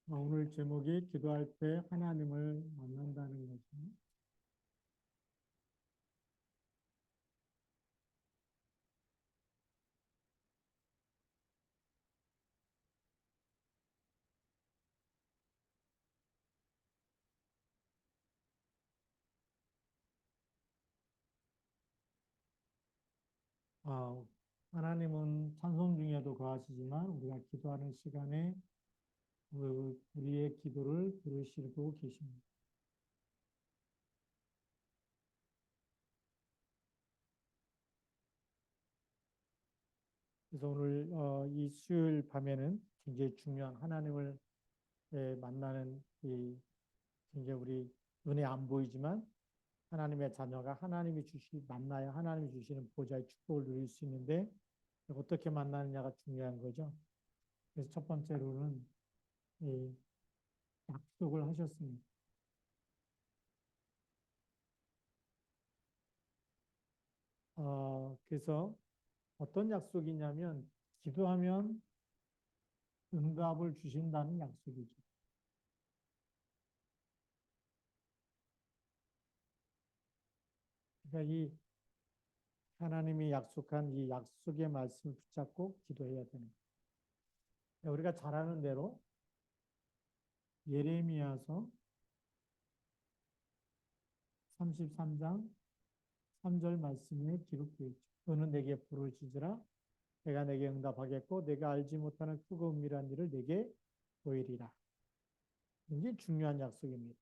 오늘 제목이 기도할 때 하나님을 만난다는 거죠. 아, 하나님은 찬송 중에도 거하시지만 우리가 기도하는 시간에 우리의 기도를 들으시고 계십니다. 그래서 오늘 이 수요일 밤에는 굉장히 중요한 하나님을 만나는 이 굉장히 우리 눈에 안 보이지만 하나님의 자녀가 하나님이 만나야 하나님이 주시는 보좌의 축복을 누릴 수 있는데 어떻게 만나느냐가 중요한 거죠. 그래서 첫 번째로는 이 약속을 하셨습니다. 그래서 어떤 약속이냐면 기도하면 응답을 주신다는 약속이죠. 그러니까 이 하나님이 약속한 이 약속의 말씀을 붙잡고 기도해야 되는 거예요. 우리가 잘 아는 대로 예레미야서 33장 3절 말씀에 기록되어 있죠. 너는 내게 부르짖으라 내가 내게 응답하겠고 내가 알지 못하는 크고 은밀한 일을 내게 보이리라. 굉장히 중요한 약속입니다.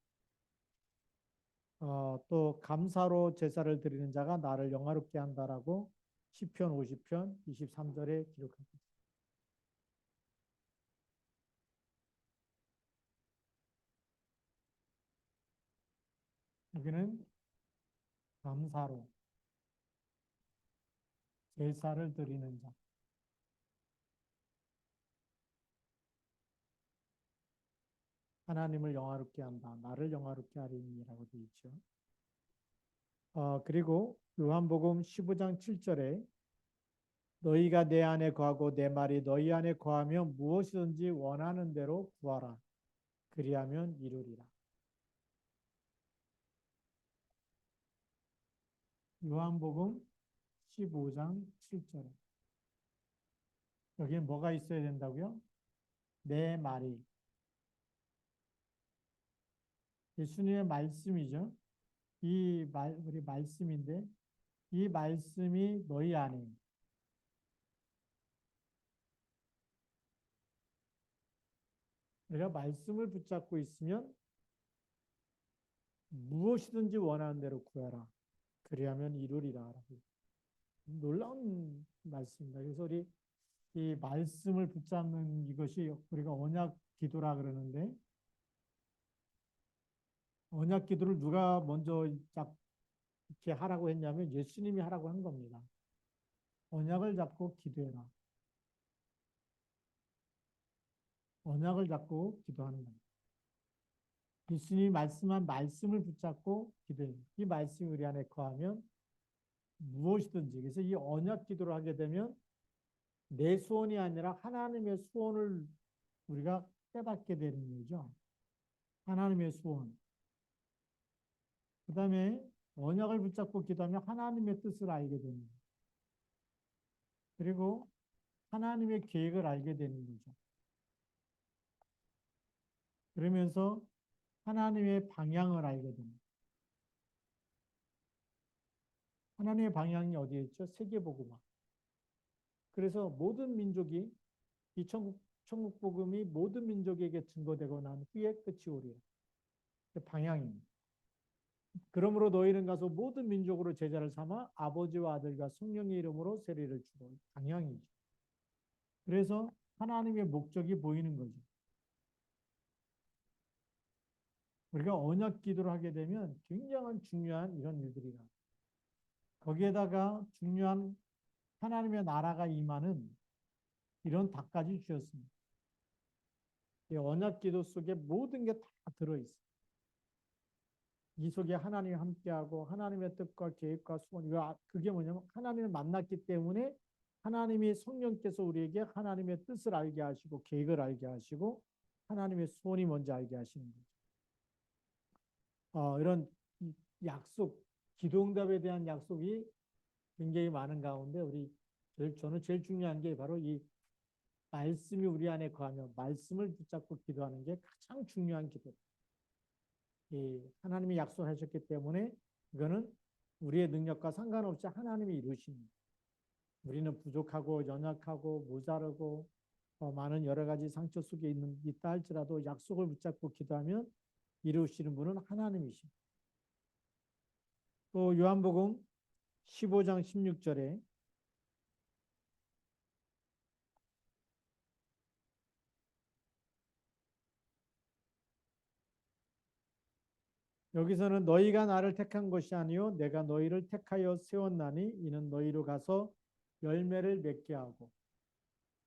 또 감사로 제사를 드리는 자가 나를 영화롭게 한다라고 시편 50편 23절에 기록합니다. 여기는 감사로 제사를 드리는 자, 하나님을 영화롭게 한다, 나를 영화롭게 하리니라고 되어 있죠. 그리고 요한복음 15장 7절에 너희가 내 안에 거하고 내 말이 너희 안에 거하면 무엇이든지 원하는 대로 구하라. 그리하면 이루리라. 요한복음 15장 7절에 여기에 뭐가 있어야 된다고요? 내 말이 예수님의 말씀이죠. 우리 말씀인데 이 말씀이 너희 안에 내가 말씀을 붙잡고 있으면 무엇이든지 원하는 대로 구해라. 그리하면 이루리라. 놀라운 말씀입니다. 그래서 우리 이 말씀을 붙잡는 이것이 우리가 언약 기도라 그러는데 언약 기도를 누가 먼저 딱 이렇게 하라고 했냐면 예수님이 하라고 한 겁니다. 언약을 잡고 기도해라. 언약을 잡고 기도하는 겁니다. 예수님이 말씀한 말씀을 붙잡고 기도해요. 이 말씀이 우리 안에 거하면 무엇이든지. 그래서 이 언약 기도를 하게 되면 내 소원이 아니라 하나님의 소원을 우리가 깨닫게 되는 거죠. 하나님의 소원. 그 다음에 언약을 붙잡고 기도하면 하나님의 뜻을 알게 되는 거예요. 그리고 하나님의 계획을 알게 되는 거죠. 그러면서 하나님의 방향을 알게 됩니다. 하나님의 방향이 어디에 있죠? 세계복음화. 그래서 모든 민족이 이 천국 복음이 모든 민족에게 증거되고 난 후에 끝이 오리라. 그 방향입니다. 그러므로 너희는 가서 모든 민족으로 제자를 삼아 아버지와 아들과 성령의 이름으로 세례를 주고 방향이죠. 그래서 하나님의 목적이 보이는 거죠. 우리가 언약 기도를 하게 되면 굉장한 중요한 이런 일들이 나요. 거기에다가 중요한 하나님의 나라가 임하는 이런 답까지 주셨습니다. 이 언약 기도 속에 모든 게 다 들어있어요. 이 속에 하나님이 함께하고 하나님의 뜻과 계획과 소원, 그게 뭐냐면 하나님을 만났기 때문에 하나님이 성령께서 우리에게 하나님의 뜻을 알게 하시고 계획을 알게 하시고 하나님의 소원이 뭔지 알게 하시는 거죠. 이런 약속, 기도응답에 대한 약속이 굉장히 많은 가운데 저는 제일 중요한 게 바로 이 말씀이 우리 안에 거하며 말씀을 붙잡고 기도하는 게 가장 중요한 기도. 하나님이 약속하셨기 때문에 이거는 우리의 능력과 상관없이 하나님이 이루십니다. 우리는 부족하고 연약하고 모자르고 많은 여러 가지 상처 속에 있다 할지라도 약속을 붙잡고 기도하면 이루시는 분은 하나님이십니다. 또 요한복음 15장 16절에 여기서는 너희가 나를 택한 것이 아니요 내가 너희를 택하여 세웠나니 이는 너희로 가서 열매를 맺게 하고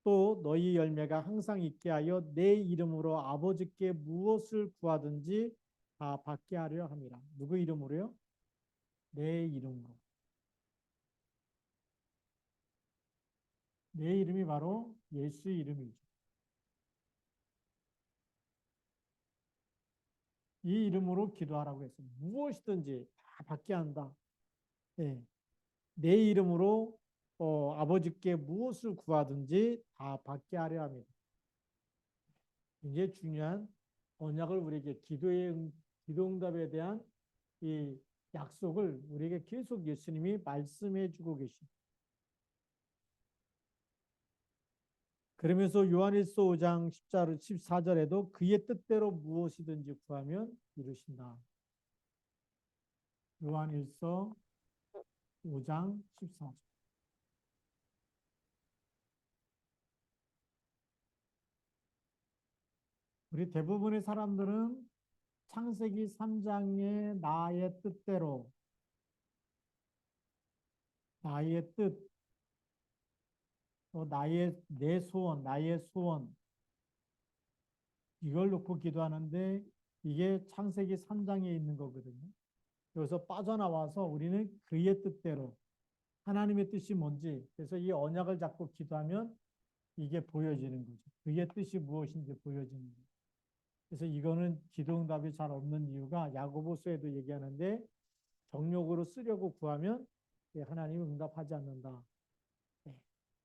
또 너희 열매가 항상 있게 하여 내 이름으로 아버지께 무엇을 구하든지 다 받게 하려 함이라. 누구 이름으로요? 내 이름으로. 내 이름이 바로 예수 이름이죠. 이 이름으로 기도하라고 했습니다. 무엇이든지 다 받게 한다. 네. 내 이름으로 아버지께 무엇을 구하든지 다 받게 하려 합니다. 굉장히 중요한 언약을 우리에게 기도응답에 대한 이 약속을 우리에게 계속 예수님이 말씀해 주고 계십니다. 그러면서 요한일서 5장 14절에도 그의 뜻대로 무엇이든지 구하면 이루신다. 요한일서 5장 14절. 우리 대부분의 사람들은 창세기 3장의 나의 뜻, 또 내 소원, 나의 소원, 이걸 놓고 기도하는데 이게 창세기 3장에 있는 거거든요. 여기서 빠져나와서 우리는 그의 뜻대로 하나님의 뜻이 뭔지 그래서 이 언약을 잡고 기도하면 이게 보여지는 거죠. 그의 뜻이 무엇인지 보여지는 거죠. 그래서 이거는 기도응답이 잘 없는 이유가 야고보서에도 얘기하는데 정욕으로 쓰려고 구하면 하나님은 응답하지 않는다.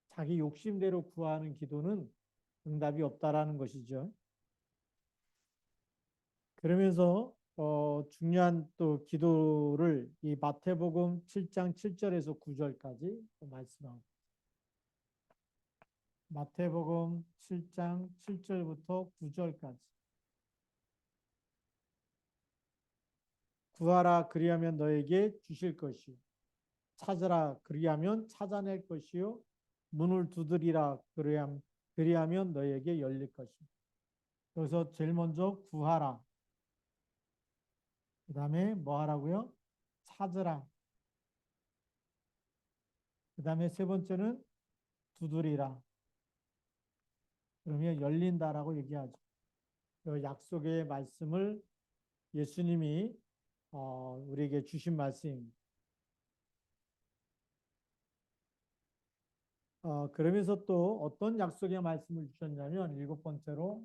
자기 욕심대로 구하는 기도는 응답이 없다라는 것이죠. 그러면서 중요한 또 기도를 이 마태복음 7장 7절에서 9절까지 말씀합니다. 마태복음 7장 7절부터 9절까지. 구하라 그리하면 너에게 주실 것이요. 찾으라 그리하면 찾아낼 것이요. 문을 두드리라 그리하면 너에게 열릴 것이요. 그래서 제일 먼저 구하라. 그 다음에 뭐 하라고요? 찾으라. 그 다음에 세 번째는 두드리라. 그러면 열린다라고 얘기하죠. 그 약속의 말씀을 예수님이 우리에게 주신 말씀입니다. 그러면서 또 어떤 약속의 말씀을 주셨냐면 일곱 번째로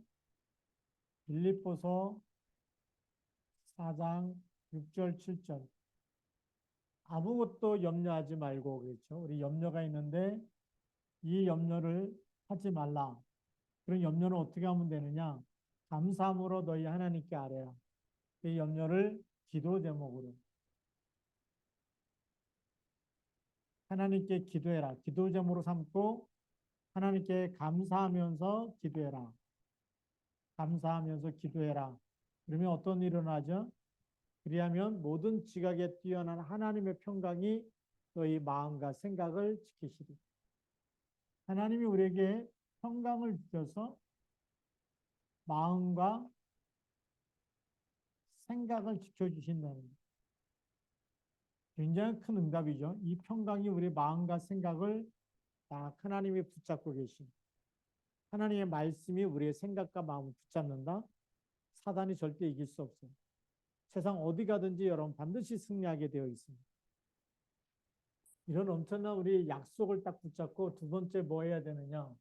빌립보서 4장 6절 7절 아무것도 염려하지 말고 그렇죠. 우리 염려가 있는데 이 염려를 하지 말라. 그런 염려는 어떻게 하면 되느냐? 감사함으로 너희 하나님께 아뢰라. 이 염려를 기도 제목으로 하나님께 기도해라. 기도 제목으로 삼고 하나님께 감사하면서 기도해라. 감사하면서 기도해라. 그러면 어떤 일이 일어나죠? 그리하면 모든 지각에 뛰어난 하나님의 평강이 너희 마음과 생각을 지키시리. 하나님이 우리에게 평강을 주셔서 마음과 생각을 지켜주신다는 것. 굉장히 큰 응답이죠. 이 평강이 우리 마음과 생각을 딱 하나님이 붙잡고 계신 하나님의 말씀이 우리의 생각과 마음을 붙잡는다. 사단이 절대 이길 수 없어요. 세상 어디 가든지 여러분 반드시 승리하게 되어 있습니다. 이런 엄청난 우리 약속을 딱 붙잡고 두 번째 뭐 해야 되느냐?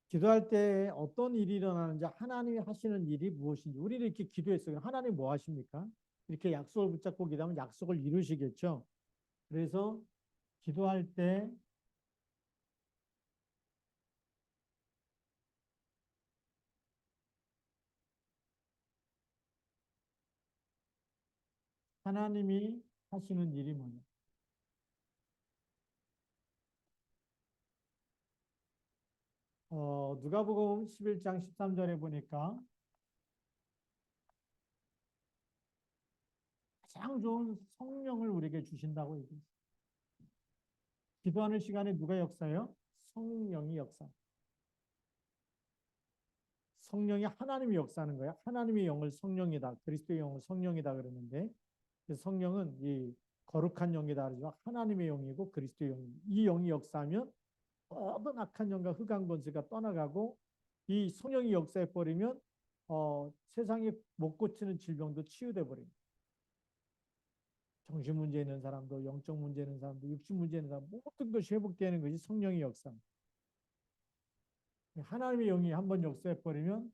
기도할 때 어떤 일이 일어나는지 하나님이 하시는 일이 무엇인지 우리는 이렇게 기도했어요. 하나님 뭐 하십니까? 이렇게 약속을 붙잡고 기도하면 약속을 이루시겠죠. 그래서 기도할 때 하나님이 하시는 일이 뭐냐? 누가복음 11장 13절에 보니까 가장 좋은 성령을 우리에게 주신다고 얘기해요. 기도하는 시간에 누가 역사해요? 성령이 역사. 성령이 하나님이 역사하는 거야. 하나님의 영을 성령이다. 그리스도의 영을 성령이다 그러는데 성령은 이 거룩한 영이다 그러지만 하나님의 영이고 그리스도의 영이 이 영이 역사하면 모든 악한 영과 흑암 권세가 떠나가고 이 성령이 역사해 버리면 세상에 못 고치는 질병도 치유돼 버립니다. 정신 문제 있는 사람도 영적 문제 있는 사람도 육신 문제 있는 사람 모든 것이 회복되는 것이 성령의 역사. 하나님의 영이 한번 역사해 버리면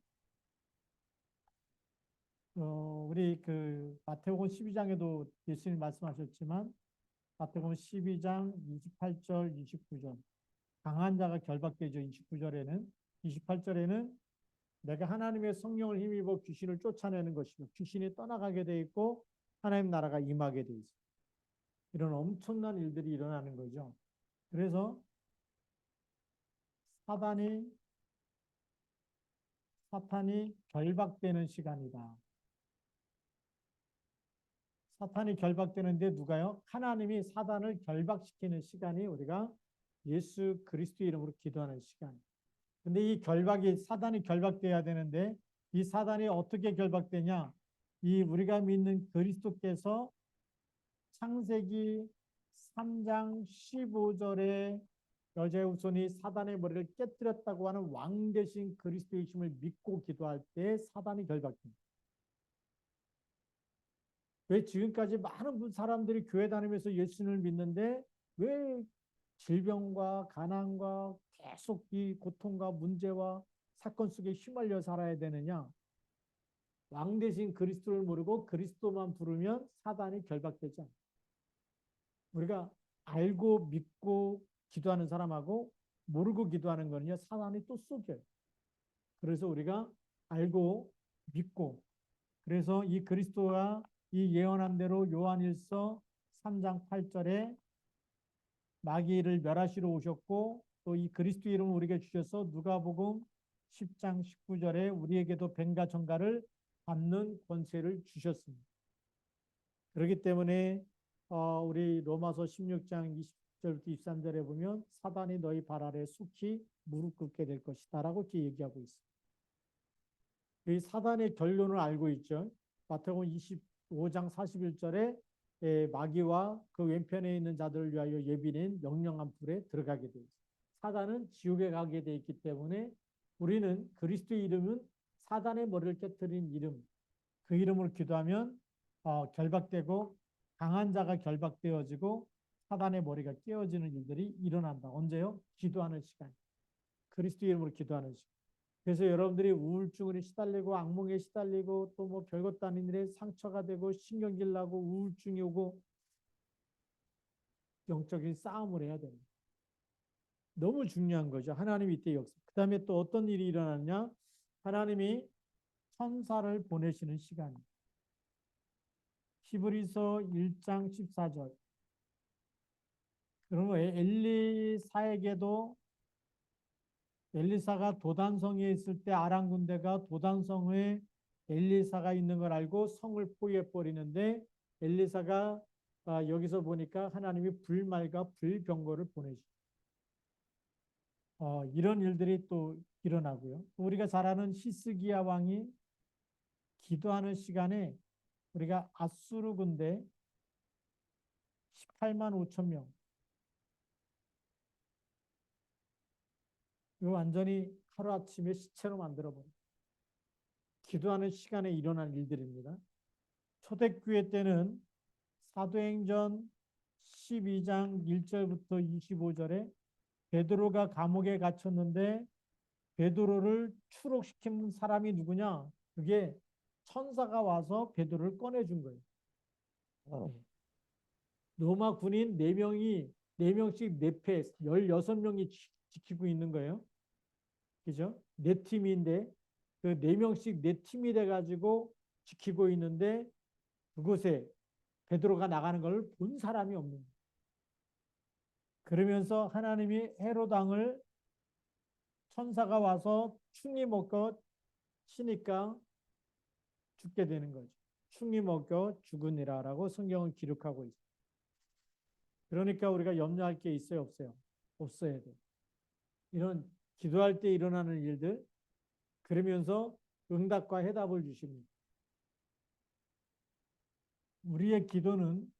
우리 그 마태복음 12장에도 예수님 말씀하셨지만 마태복음 12장 28절 29절 강한 자가 결박되죠. 29절에는 28절에는 내가 하나님의 성령을 힘입어 귀신을 쫓아내는 것이고 귀신이 떠나가게 돼 있고 하나님 나라가 임하게 돼 있어요. 이런 엄청난 일들이 일어나는 거죠. 그래서 사탄이 결박되는 시간이다. 사탄이 결박되는데 누가요? 하나님이 사단을 결박시키는 시간이 우리가 예수 그리스도 이름으로 기도하는 시간. 근데 이 사단이 결박돼야 되는데 이 사단이 어떻게 결박되냐? 이 우리가 믿는 그리스도께서 창세기 3장 15절에 여자의 후손이 사단의 머리를 깨뜨렸다고 하는 왕 대신 그리스도의 힘을 믿고 기도할 때 사단이 결박됩니다. 왜 지금까지 많은 사람들이 교회 다니면서 예수님을 믿는데 왜 질병과 가난과 계속 이 고통과 문제와 사건 속에 휘말려 살아야 되느냐? 왕 대신 그리스도를 모르고 그리스도만 부르면 사단이 결박되지 않아요. 우리가 알고 믿고 기도하는 사람하고 모르고 기도하는 거는요, 사단이 또 속여요. 그래서 우리가 알고 믿고, 그래서 이 그리스도가 이 예언한 대로 요한일서 3장 8절에 마귀를 멸하시러 오셨고 또 이 그리스도 이름을 우리에게 주셔서 누가복음 10장 19절에 우리에게도 뱀과 정갈을 잡는 권세를 주셨습니다. 그렇기 때문에 우리 로마서 16장 20절부터 23절에 보면 사단이 너희 발 아래 속히 무릎 꿇게 될 것이다 라고 이렇게 얘기하고 있습니다. 이 사단의 결론을 알고 있죠. 마태복음 25장 41절에 마귀와 그 왼편에 있는 자들을 위하여 예비된 영영한 불에 들어가게 되어 있습니다. 사단은 지옥에 가게 되어 있기 때문에 우리는 그리스도의 이름은 사단의 머리를 깨뜨린 이름, 그 이름으로 기도하면 결박되고 강한 자가 결박되어지고 사단의 머리가 깨어지는 일들이 일어난다. 언제요? 기도하는 시간. 그리스도 이름으로 기도하는 시간. 그래서 여러분들이 우울증에 시달리고 악몽에 시달리고 또 뭐 별것도 아닌 일에 상처가 되고 신경질 나고 우울증이 오고 영적인 싸움을 해야 됩니다. 너무 중요한 거죠. 하나님이 이때 역사. 그 다음에 또 어떤 일이 일어났냐? 하나님이 천사를 보내시는 시간. 히브리서 1장 14절. 그러면 엘리사가 도단성에 있을 때 아람 군대가 도단성에 엘리사가 있는 걸 알고 성을 포위해 버리는데 엘리사가 여기서 보니까 하나님이 불말과 불병거를 보내주죠. 이런 일들이 또 일어나고요. 우리가 잘 아는 히스기야 왕이 기도하는 시간에 우리가 아수르 군대 18만 5천 명. 이거 완전히 하루아침에 시체로 만들어버려요. 기도하는 시간에 일어난 일들입니다. 초대교회 때는 사도행전 12장 1절부터 25절에 베드로가 감옥에 갇혔는데 베드로를 추록시킨 사람이 누구냐? 그게 천사가 와서 베드로를 꺼내준 거예요. 네. 로마 군인 4명이 4명씩 4패 16명이 지키고 있는 거예요. 그죠? 4팀인데 그 4명씩 4팀이 돼가지고 지키고 있는데 그곳에 베드로가 나가는 걸 본 사람이 없는 거예요. 그러면서 하나님이 헤롯 왕을 천사가 와서 충이 먹고 치니까 죽게 되는 거죠. 충이 먹여 죽으니라라고 성경은 기록하고 있어요. 그러니까 우리가 염려할 게 있어요, 없어요? 없어야 돼. 이런 기도할 때 일어나는 일들, 그러면서 응답과 해답을 주십니다. 우리의 기도는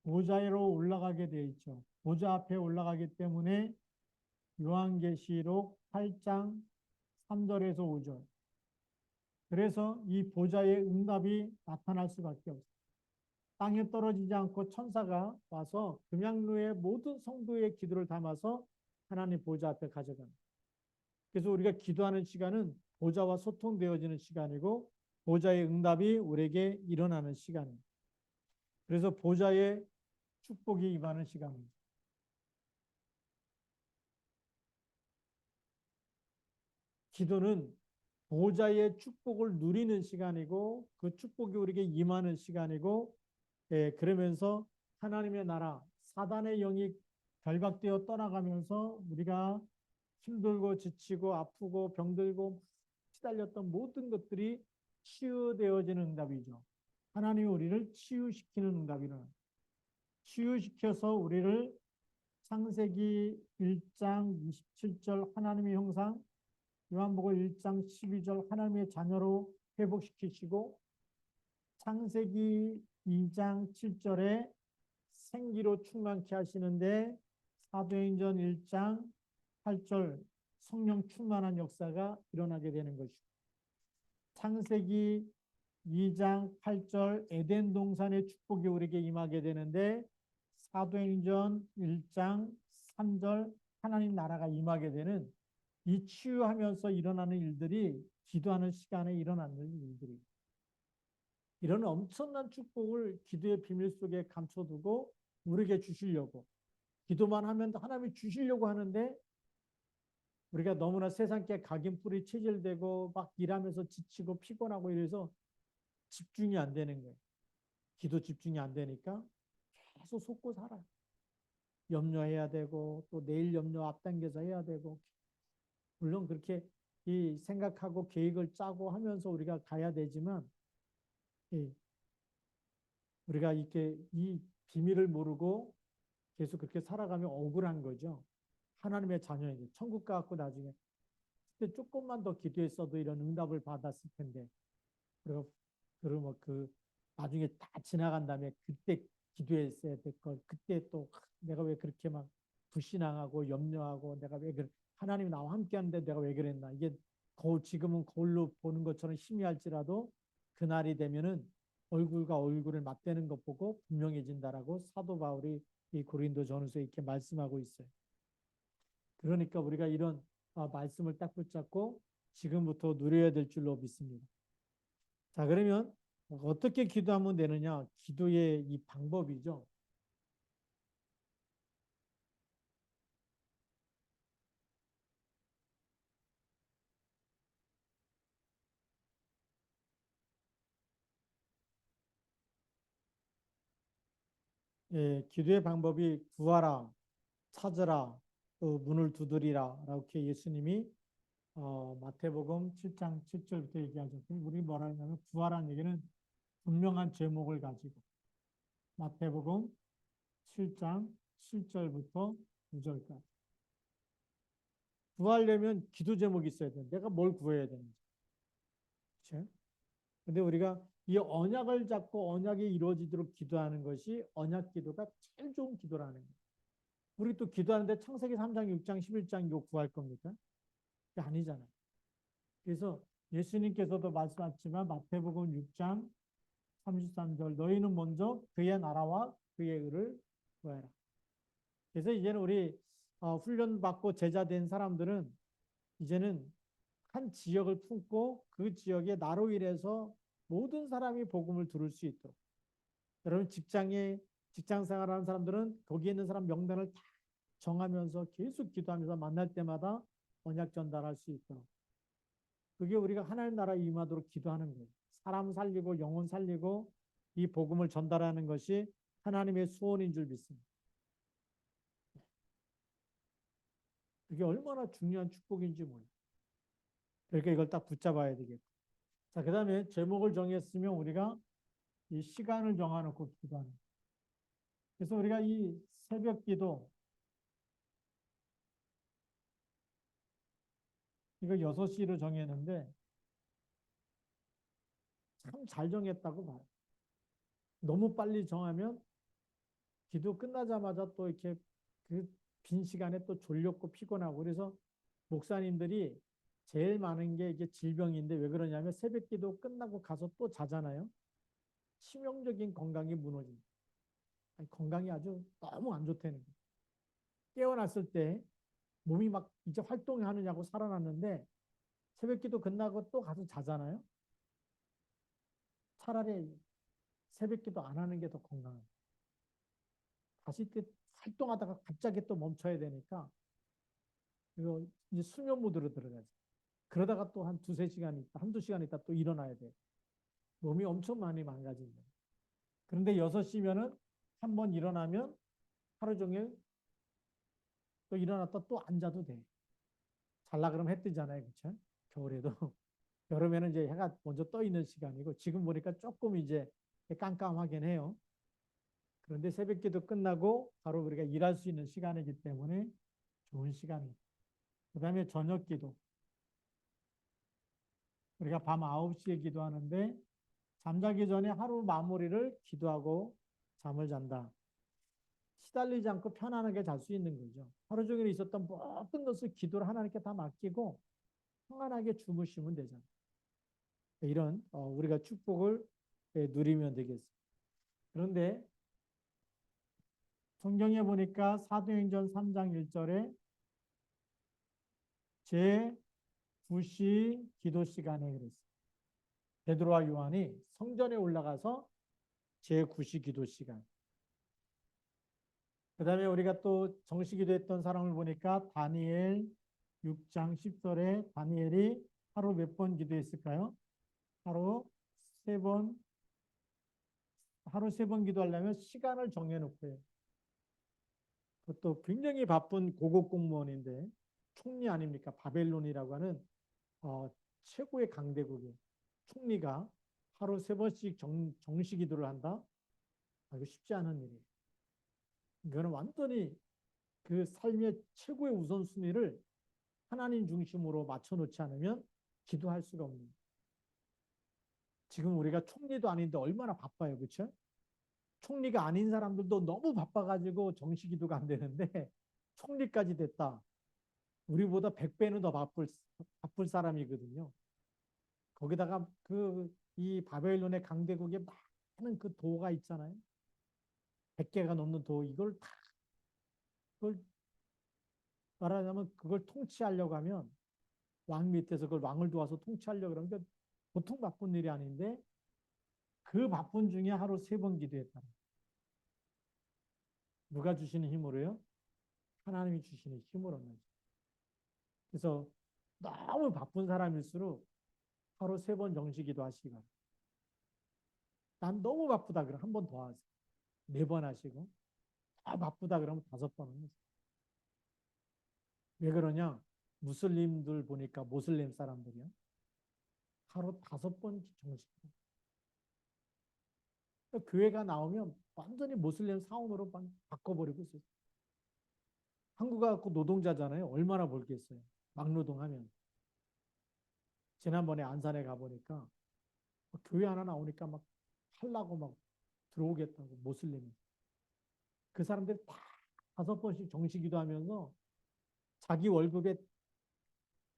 보좌로 올라가게 되어 있죠. 보좌 앞에 올라가기 때문에 요한계시록 8장 3절에서 5절. 그래서 이 보좌의 응답이 나타날 수밖에 없어요. 땅에 떨어지지 않고 천사가 와서 금양로의 모든 성도의 기도를 담아서 하나님 보좌 앞에 가져갑니다. 그래서 우리가 기도하는 시간은 보좌와 소통되어지는 시간이고 보좌의 응답이 우리에게 일어나는 시간입니다. 그래서 보좌의 축복이 임하는 시간입니다. 기도는 보좌의 축복을 누리는 시간이고 그 축복이 우리에게 임하는 시간이고 그러면서 하나님의 나라, 사단의 영이 결박되어 떠나가면서 우리가 힘들고 지치고 아프고 병들고 시달렸던 모든 것들이 치유되어지는 응답이죠. 하나님이 우리를 치유시키는 응답이라. 치유시켜서 우리를 창세기 1장 27절 하나님의 형상, 요한복음 1장 12절 하나님의 자녀로 회복시키시고 창세기 2장 7절에 생기로 충만케 하시는데 사도행전 1장 8절 성령 충만한 역사가 일어나게 되는 것이고 창세기 2장 8절 에덴 동산의 축복이 우리에게 임하게 되는데 사도행전 1장 3절 하나님 나라가 임하게 되는 이 치유하면서 일어나는 일들이 기도하는 시간에 일어나는 일들이 이런 엄청난 축복을 기도의 비밀 속에 감춰두고 우리에게 주시려고 기도만 하면 하나님이 주시려고 하는데 우리가 너무나 세상께 각인풀이 체질되고 막 일하면서 지치고 피곤하고 이래서 집중이 안 되는 거예요. 기도 집중이 안 되니까 계속 속고 살아요. 염려해야 되고 또 내일 염려 앞당겨서 해야 되고 물론 그렇게 이 생각하고 계획을 짜고 하면서 우리가 가야 되지만 우리가 이렇게 이 비밀을 모르고 계속 그렇게 살아가면 억울한 거죠. 하나님의 자녀에게 천국 가갖고 나중에 그때 조금만 더 기도했어도 이런 응답을 받았을 텐데 그리고 그러면 그 나중에 다 지나간 다음에 그때 기도했어야 될 걸 그때 또 내가 왜 그렇게 막 불신앙하고 염려하고 내가 왜 그래 하나님이 나와 함께하는데 내가 왜 그랬나 이게 거울 지금은 거울로 보는 것처럼 희미할지라도 그날이 되면은 얼굴과 얼굴을 맞대는 것 보고 분명해진다라고 사도 바울이 이 고린도 전후서에 이렇게 말씀하고 있어요. 그러니까 우리가 이런 말씀을 딱 붙잡고 지금부터 누려야 될 줄로 믿습니다. 자, 그러면 어떻게 기도하면 되느냐? 기도의 이 방법이죠. 기도의 방법이 구하라, 찾으라, 또 문을 두드리라. 이렇게 예수님이 마태복음 7장 7절부터 얘기하셨고, 우리 뭐라 하냐면 구하라는 얘기는 분명한 제목을 가지고 마태복음 7장 7절부터 9절까지. 구하려면 기도 제목이 있어야 돼. 내가 뭘 구해야 되는지. 그렇죠? 근데 우리가 이 언약을 잡고 언약이 이루어지도록 기도하는 것이 언약 기도가 제일 좋은 기도라는 거예요. 우리 또 기도하는데 창세기 3장, 6장, 11장 이거 구할 겁니까? 그게 아니잖아요. 그래서 예수님께서도 말씀하셨지만 마태복음 6장 33절 너희는 먼저 그의 나라와 그의 의를 구하라. 그래서 이제는 우리 훈련받고 제자된 사람들은 이제는 한 지역을 품고 그 지역에 나로 인해서 모든 사람이 복음을 들을 수 있도록. 여러분 직장 생활하는 사람들은 거기에 있는 사람 명단을 다 정하면서 계속 기도하면서 만날 때마다 언약 전달할 수 있도록. 그게 우리가 하나님 나라에 임하도록 기도하는 거예요. 사람 살리고 영혼 살리고 이 복음을 전달하는 것이 하나님의 소원인 줄 믿습니다. 그게 얼마나 중요한 축복인지 몰라요. 그러니까 이걸 딱 붙잡아야 되겠고. 자, 그 다음에 제목을 정했으면 우리가 이 시간을 정해놓고 기도하는 거예요. 그래서 우리가 이 새벽 기도, 이거 6시로 정했는데 참 잘 정했다고 봐요. 너무 빨리 정하면 기도 끝나자마자 또 이렇게 그 빈 시간에 또 졸렸고 피곤하고 그래서 목사님들이 제일 많은 게 이게 질병인데 왜 그러냐면 새벽 기도 끝나고 가서 또 자잖아요. 치명적인 건강이 무너집니다. 건강이 아주 너무 안 좋다는 거예요. 깨어났을 때 몸이 막 이제 활동하느냐고 살아났는데 새벽 기도 끝나고 또 가서 자잖아요. 차라리 새벽 기도 안 하는 게 더 건강해요. 다시 또 활동하다가 갑자기 또 멈춰야 되니까 이거 이제 수면 모드로 들어가죠. 그러다가 또 한 두세 시간 있다, 한두 시간 있다 또 일어나야 돼. 몸이 엄청 많이 망가진다. 그런데 6시면은 한 번 일어나면 하루 종일 또 일어났다 또 앉아도 돼. 잘라 그러면 해 뜨잖아요. 그렇죠? 겨울에도. 여름에는 이제 해가 먼저 떠 있는 시간이고 지금 보니까 조금 이제 깜깜하긴 해요. 그런데 새벽 기도 끝나고 바로 우리가 일할 수 있는 시간이기 때문에 좋은 시간입니다. 그 다음에 저녁 기도. 우리가 밤 9시에 기도하는데 잠자기 전에 하루 마무리를 기도하고 잠을 잔다. 시달리지 않고 편안하게 잘 수 있는 거죠. 하루 종일 있었던 모든 것을 기도를 하나님께 다 맡기고 평안하게 주무시면 되잖아요. 이런 우리가 축복을 누리면 되겠습니다. 그런데 성경에 보니까 사도행전 3장 1절에 제9시 기도 시간에 그랬어요. 베드로와 요한이 성전에 올라가서 제9시 기도 시간. 그 다음에 우리가 또 정식 기도했던 사람을 보니까 다니엘 6장 10절에 다니엘이 하루 몇 번 기도했을까요? 하루 세 번, 하루 3번 기도하려면 시간을 정해놓고 해요. 그것도 굉장히 바쁜 고급 공무원인데 총리 아닙니까? 바벨론이라고 하는 최고의 강대국이에요. 총리가 하루 3번씩 정식 기도를 한다? 이거 쉽지 않은 일이에요. 이거는 완전히 그 삶의 최고의 우선순위를 하나님 중심으로 맞춰놓지 않으면 기도할 수가 없는 거예요. 지금 우리가 총리도 아닌데 얼마나 바빠요. 그렇죠? 총리가 아닌 사람들도 너무 바빠가지고 정식 기도가 안 되는데 총리까지 됐다. 우리보다 100배는 더 바쁠 사람이거든요. 거기다가 이 바벨론의 강대국에 많은 그 도가 있잖아요. 100개가 넘는 도, 그걸 말하자면 그걸 통치하려고 하면 왕 밑에서 그걸 왕을 도와서 통치하려고 그러면 보통 바쁜 일이 아닌데 그 바쁜 중에 하루 3번 기도했다. 누가 주시는 힘으로요? 하나님이 주시는 힘으로는. 그래서 너무 바쁜 사람일수록 하루 3번 정식 기도하시기 바랍니다. 난 너무 바쁘다 그러면 한 번 더 하세요. 4번 하시고 바쁘다 그러면 5번 하세요. 왜 그러냐? 무슬림들 보니까 모슬렘 사람들이요. 하루 5번 정식 기도. 그러니까 교회가 나오면 완전히 모슬렘 사원으로 바꿔버리고 있어요. 한국 와갖고 노동자잖아요. 얼마나 벌겠어요. 막노동하면. 지난번에 안산에 가보니까 교회 하나 나오니까 막 하려고 막 들어오겠다고 모슬림이. 그 사람들이 다 5번씩 정식 기도하면서 자기 월급에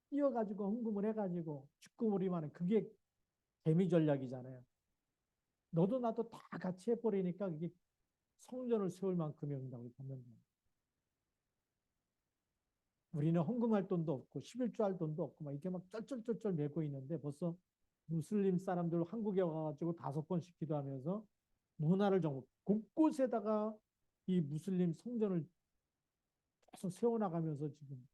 뛰어가지고 헌금을 해가지고 축구물이만 그게 개미 전략이잖아요. 너도 나도 다 같이 해버리니까 그게 성전을 세울 만큼의 응답을 받는다. 우리는 헌금할 돈도 없고 11조 할 돈도 없고 막 이렇게 막 쩔쩔쩔쩔 매고 있는데 벌써 무슬림 사람들 한국에 와가지고 5번씩 기도하면서 문화를 정복 곳곳에다가 이 무슬림 성전을 계속 세워나가면서 지금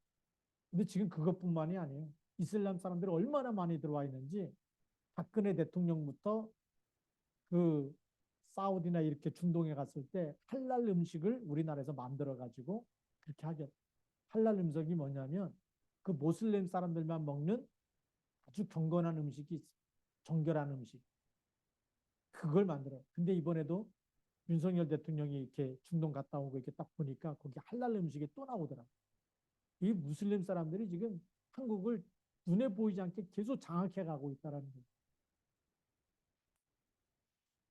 근데 지금 그것뿐만이 아니에요. 이슬람 사람들이 얼마나 많이 들어와 있는지 박근혜 대통령부터 그 사우디나 이렇게 중동에 갔을 때 할랄 음식을 우리나라에서 만들어 가지고 그렇게 하겠. 할랄 음식이 뭐냐면 그 모슬렘 사람들만 먹는 아주 경건한 음식이 있어. 정결한 음식. 그걸 만들어. 근데 이번에도 윤석열 대통령이 이렇게 중동 갔다 오고 이렇게 딱 보니까 거기 할랄 음식이 또 나오더라고. 이 무슬림 사람들이 지금 한국을 눈에 보이지 않게 계속 장악해 가고 있다라는 거예요.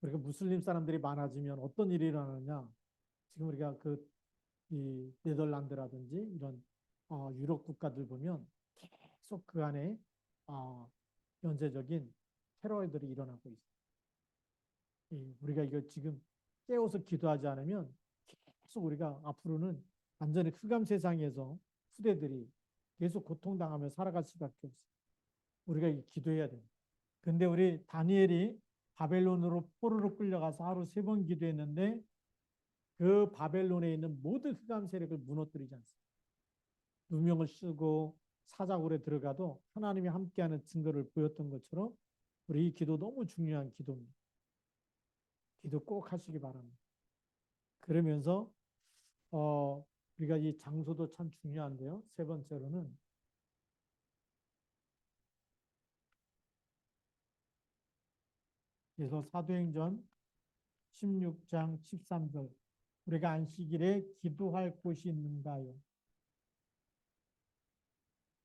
그러니까 무슬림 사람들이 많아지면 어떤 일이 일어나느냐. 지금 우리가 그 이 네덜란드라든지 이런 유럽 국가들 보면 계속 그 안에 연쇄적인 테러들이 일어나고 있어요. 우리가 이거 지금 깨워서 기도하지 않으면 계속 우리가 앞으로는 완전히 흑암 세상에서 후대들이 계속 고통당하며 살아갈 수밖에 없어요. 우리가 기도해야 돼요. 근데 우리 다니엘이 바벨론으로 포로로 끌려가서 하루 3번 기도했는데 그 바벨론에 있는 모든 흑암 세력을 무너뜨리지 않습니다. 누명을 쓰고 사자굴에 들어가도 하나님이 함께하는 증거를 보였던 것처럼 우리 이 기도 너무 중요한 기도입니다. 기도 꼭 하시기 바랍니다. 그러면서 우리가 이 장소도 참 중요한데요. 3번째로는 그래서 사도행전 16장 13절 우리가 안식일에 기도할 곳이 있는가요?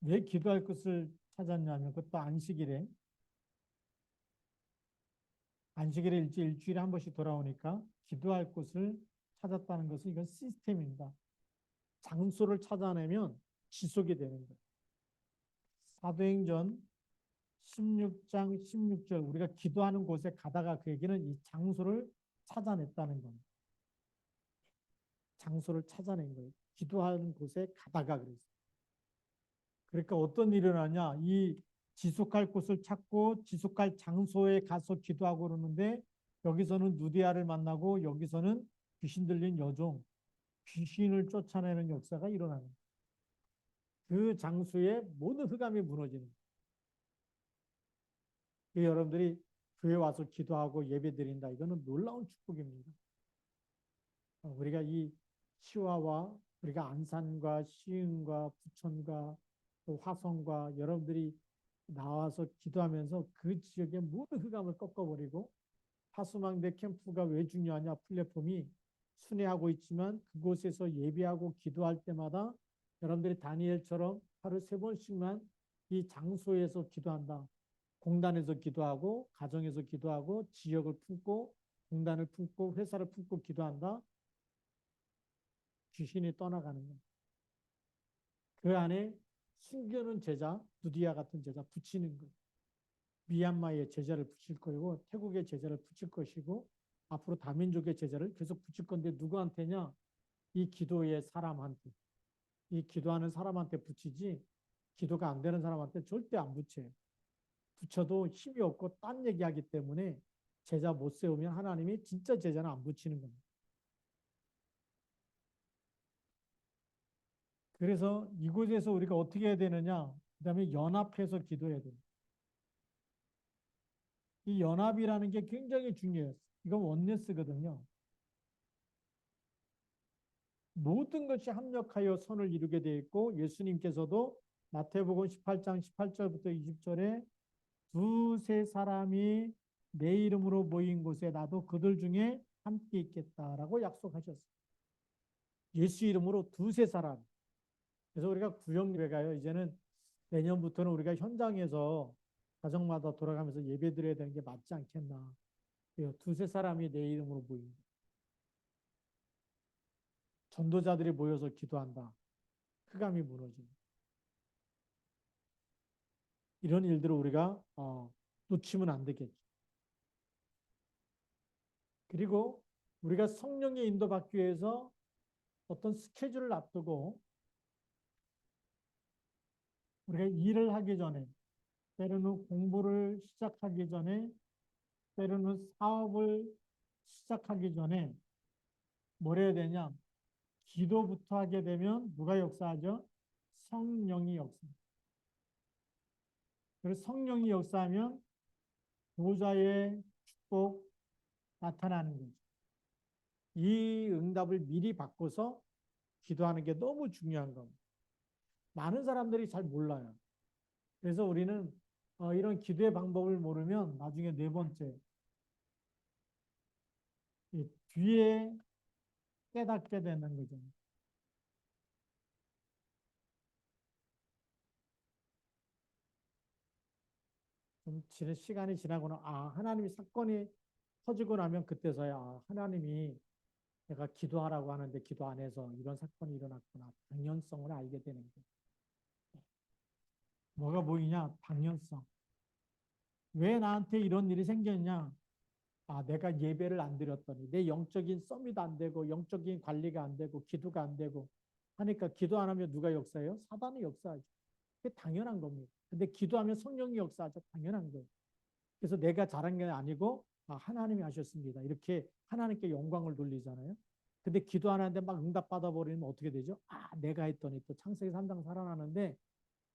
왜 기도할 곳을 찾았냐면 그것도 안식일에 일주일에 한 번씩 돌아오니까 기도할 곳을 찾았다는 것은 이건 시스템입니다. 장소를 찾아내면 지속이 되는 거예요. 사도행전 16장 16절 우리가 기도하는 곳에 가다가 그 얘기는 이 장소를 찾아냈다는 겁니다. 장소를 찾아낸 거예요. 기도하는 곳에 가다가 그랬어요. 그러니까 어떤 일이 일어나냐 이 지속할 곳을 찾고 지속할 장소에 가서 기도하고 그러는데 여기서는 누디아를 만나고 여기서는 귀신 들린 여종 귀신을 쫓아내는 역사가 일어나는 그 장소에 모든 흑암이 무너지는 여러분들이 교회 와서 기도하고 예배 드린다 이거는 놀라운 축복입니다. 우리가 이 시화와 우리가 안산과 시흥과 부천과 또 화성과 여러분들이 나와서 기도하면서 그 지역의 모든 흑암을 꺾어버리고 하수망대 캠프가 왜 중요하냐 플랫폼이 순회하고 있지만 그곳에서 예배하고 기도할 때마다 여러분들이 다니엘처럼 하루 3번씩만 이 장소에서 기도한다. 공단에서 기도하고 가정에서 기도하고 지역을 품고 공단을 품고 회사를 품고 기도한다. 귀신이 떠나가는 거예요. 그 안에 숨겨놓은 제자, 누디아 같은 제자 붙이는 거예요. 미얀마의 제자를 붙일 거고 태국의 제자를 붙일 것이고 앞으로 다민족의 제자를 계속 붙일 건데 누구한테냐? 이 기도의 사람한테. 이 기도하는 사람한테 붙이지 기도가 안 되는 사람한테 절대 안 붙여요. 붙여도 힘이 없고 딴 얘기하기 때문에 제자 못 세우면 하나님이 진짜 제자는 안 붙이는 겁니다. 그래서 이곳에서 우리가 어떻게 해야 되느냐? 그 다음에 연합해서 기도해야 돼요. 이 연합이라는 게 굉장히 중요해요. 이건 원네스거든요. 모든 것이 합력하여 선을 이루게 되어 있고 예수님께서도 마태복음 18장 18절부터 20절에 두세 사람이 내 이름으로 모인 곳에 나도 그들 중에 함께 있겠다라고 약속하셨어요. 예수 이름으로 두세 사람. 그래서 우리가 구역예배 가요. 이제는 내년부터는 우리가 현장에서 가정마다 돌아가면서 예배 드려야 되는 게 맞지 않겠나. 두세 사람이 내 이름으로 모인 전도자들이 모여서 기도한다. 흑암이 무너진 이런 일들을 우리가 놓치면 안 되겠죠. 그리고 우리가 성령의 인도받기 위해서 어떤 스케줄을 앞두고 우리가 일을 하기 전에, 때로는 공부를 시작하기 전에, 때로는 사업을 시작하기 전에 뭘 해야 되냐? 기도부터 하게 되면 누가 역사하죠? 성령이 역사. 그래서 성령이 역사하면 보좌의 축복 나타나는 거죠. 이 응답을 미리 받고서 기도하는 게 너무 중요한 겁니다. 많은 사람들이 잘 몰라요. 그래서 우리는 이런 기도의 방법을 모르면 나중에 네 번째, 뒤에 깨닫게 되는 거죠. 좀 시간이 지나고는 하나님이 사건이 터지고 나면 그때서야 하나님이 내가 기도하라고 하는데 기도 안 해서 이런 사건이 일어났구나. 당연성을 알게 되는 거예요. 뭐가 보이냐? 당연성. 왜 나한테 이런 일이 생겼냐? 내가 예배를 안 드렸더니 내 영적인 서밋도 안 되고 영적인 관리가 안 되고 기도가 안 되고 하니까 기도 안 하면 누가 역사해요? 사단이 역사하죠. 그게 당연한 겁니다. 근데 기도하면 성령이 역사하죠. 당연한 거예요. 그래서 내가 잘한 게 아니고 하나님이 하셨습니다. 이렇게 하나님께 영광을 돌리잖아요. 근데 기도 안 하는데 막 응답 받아버리면 어떻게 되죠? 내가 했더니 또 창세기 3장 살아나는데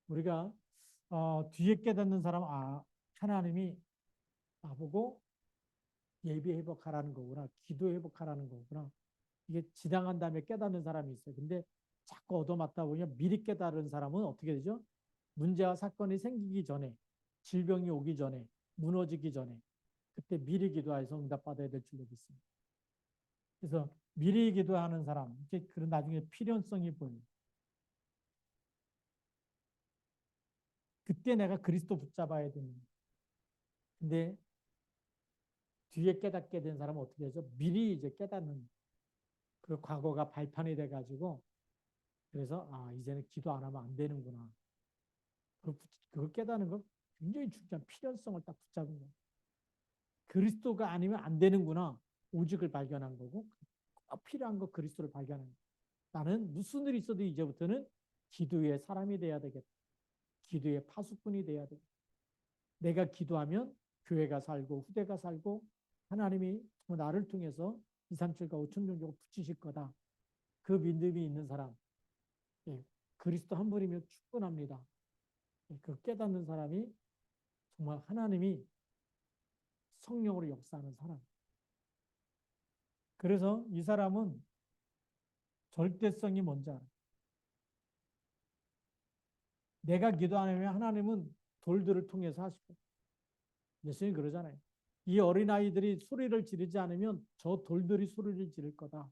우리가 뒤에 깨닫는 사람 하나님이 나보고 예배 회복하라는 거구나. 기도 회복하라는 거구나. 이게 지나간 다음에 깨닫는 사람이 있어요. 근데 자꾸 얻어맞다 보면 미리 깨달은 사람은 어떻게 되죠? 문제와 사건이 생기기 전에, 질병이 오기 전에, 무너지기 전에, 그때 미리 기도해서 응답받아야 될 줄로 믿습니다. 그래서 미리 기도하는 사람, 이제 그런 나중에 필연성이 보여요. 그때 내가 그리스도 붙잡아야 됩니다. 근데 뒤에 깨닫게 된 사람은 어떻게 하죠? 미리 이제 깨닫는 그 과거가 발판이 돼가지고 그래서 이제는 기도 안 하면 안 되는구나. 그거 깨닫는 거 굉장히 중요한 필연성을 딱 붙잡은 거예요. 그리스도가 아니면 안 되는구나. 오직을 발견한 거고 필요한 거 그리스도를 발견한 거예요. 나는 무슨 일이 있어도 이제부터는 기도의 사람이 돼야 되겠다. 기도의 파수꾼이 돼야 되겠다. 내가 기도하면 교회가 살고 후대가 살고 하나님이 나를 통해서 2, 3, 7과 5천 종족을 붙이실 거다. 그 믿음이 있는 사람, 그리스도 한 분이면 충분합니다. 그 깨닫는 사람이 정말 하나님이 성령으로 역사하는 사람. 그래서 이 사람은 절대성이 뭔지 알아. 내가 기도 안 하면 하나님은 돌들을 통해서 하시고 예수님이 그러잖아요. 이 어린아이들이 소리를 지르지 않으면 저 돌들이 소리를 지를 거다.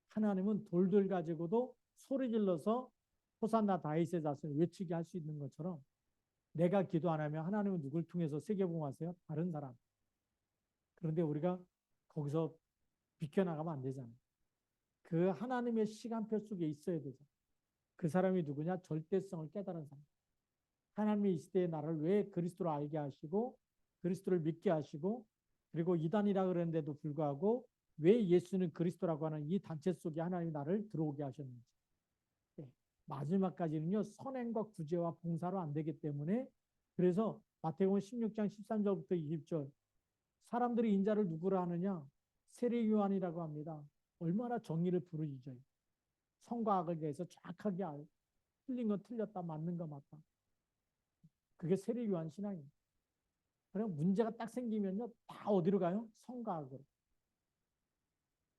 하나님은 돌들 가지고도 소리 질러서 호산나 다윗의 자손을 외치게 할 수 있는 것처럼 내가 기도 안 하면 하나님은 누굴 통해서 세계복음하세요? 다른 사람. 그런데 우리가 거기서 비켜나가면 안 되잖아요. 그 하나님의 시간표 속에 있어야 되죠. 그 사람이 누구냐? 절대성을 깨달은 사람. 하나님이 이 시대에 나를 왜 그리스도로 알게 하시고 그리스도를 믿게 하시고 그리고 이단이라 그랬는데도 불구하고 왜 예수는 그리스도라고 하는 이 단체 속에 하나님이 나를 들어오게 하셨는지. 네. 마지막까지는요. 선행과 구제와 봉사로 안 되기 때문에 그래서 마태복음 16장 13절부터 20절 사람들이 인자를 누구라 하느냐? 세례요한이라고 합니다. 얼마나 정의를 부르짖어요. 선과 악을 대해서 정확하게 알고 틀린 건 틀렸다 맞는 거 맞다. 그게 세례요한 신앙이에요. 그럼 문제가 딱 생기면요. 다 어디로 가요? 선과 악으로.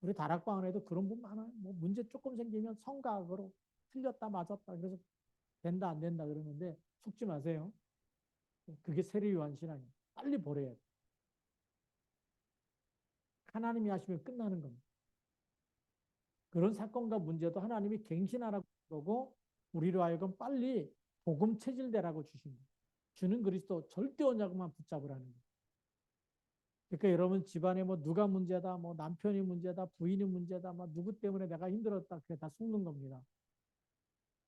우리 다락방 안에도 그런 분 많아요. 뭐 문제 조금 생기면 선과 악으로 틀렸다 맞았다. 그래서 된다 안 된다 그러는데 속지 마세요. 그게 세례요한 신앙이에요. 빨리 버려야 돼. 하나님이 하시면 끝나는 겁니다. 그런 사건과 문제도 하나님이 갱신하라고 그러고 우리로 하여금 빨리 복음 체질되라고 주십니다. 주는 그리스도 절대 언약만 붙잡으라는 거예요. 그러니까 여러분 집안에 뭐 누가 문제다, 뭐 남편이 문제다, 부인이 문제다, 뭐 누구 때문에 내가 힘들었다, 그게 다 속는 겁니다.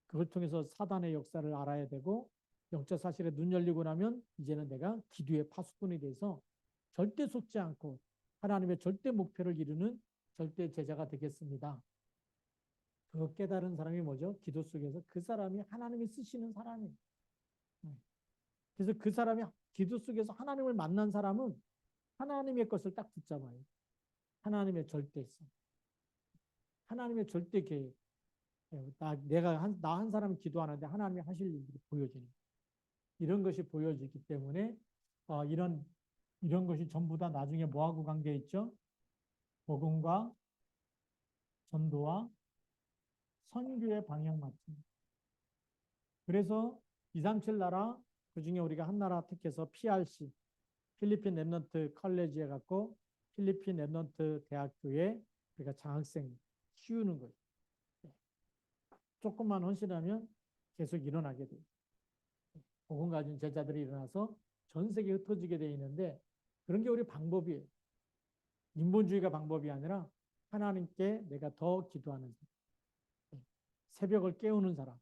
그걸 통해서 사단의 역사를 알아야 되고 영적 사실에 눈 열리고 나면 이제는 내가 기도의 파수꾼이 돼서 절대 속지 않고 하나님의 절대 목표를 이루는 절대 제자가 되겠습니다. 그 깨달은 사람이 뭐죠? 기도 속에서 그 사람이 하나님이 쓰시는 사람이에요. 그래서 그 사람이 기도 속에서 하나님을 만난 사람은 하나님의 것을 딱 붙잡아요. 하나님의 절대성, 하나님의 절대 계획. 나 한 사람이 기도하는데 하나님이 하실 일들이 보여지는 이런 것이 보여지기 때문에 이런 것이 전부 다 나중에 뭐하고 관계 있죠? 복음과 전도와 선교의 방향 맞춤. 그래서 237 나라 그중에 우리가 한 나라 택해서 PRC 필리핀 랩넌트 컬리지에 갔고 필리핀 랩넌트 대학교에 우리가 장학생 키우는 거예요. 조금만 헌신하면 계속 일어나게 돼요. 복음 가진 제자들이 일어나서 전 세계에 흩어지게 돼 있는데 그런 게 우리 방법이에요. 인본주의가 방법이 아니라 하나님께 내가 더 기도하는 사람. 새벽을 깨우는 사람.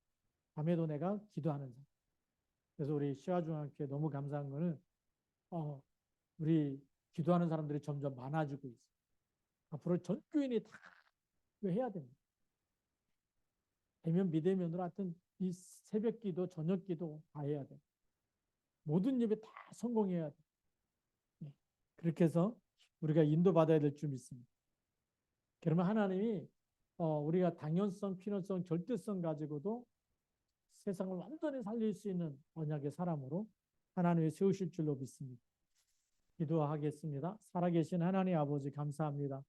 밤에도 내가 기도하는 사람. 그래서 우리 시화중학교에 너무 감사한 거는 우리 기도하는 사람들이 점점 많아지고 있어요. 앞으로 전 교인이 다 해야 됩니다. 대면 비대면으로 하여튼 이 새벽 기도, 저녁 기도 다 해야 돼. 모든 예배 다 성공해야 돼. 그렇게 해서 우리가 인도받아야 될 줄 믿습니다. 그러면 하나님이 우리가 당연성, 필요성, 절대성 가지고도 세상을 완전히 살릴 수 있는 언약의 사람으로 하나님이 세우실 줄로 믿습니다. 기도하겠습니다. 살아계신 하나님 아버지 감사합니다.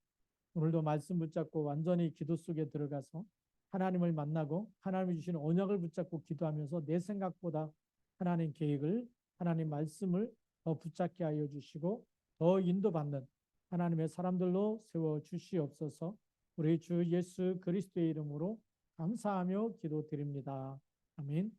오늘도 말씀 붙잡고 완전히 기도 속에 들어가서 하나님을 만나고 하나님이 주시는 언약을 붙잡고 기도하면서 내 생각보다 하나님 계획을 하나님 말씀을 더 붙잡게 하여 주시고 더 인도받는 하나님의 사람들로 세워 주시옵소서. 우리 주 예수 그리스도의 이름으로 감사하며 기도드립니다. 아멘.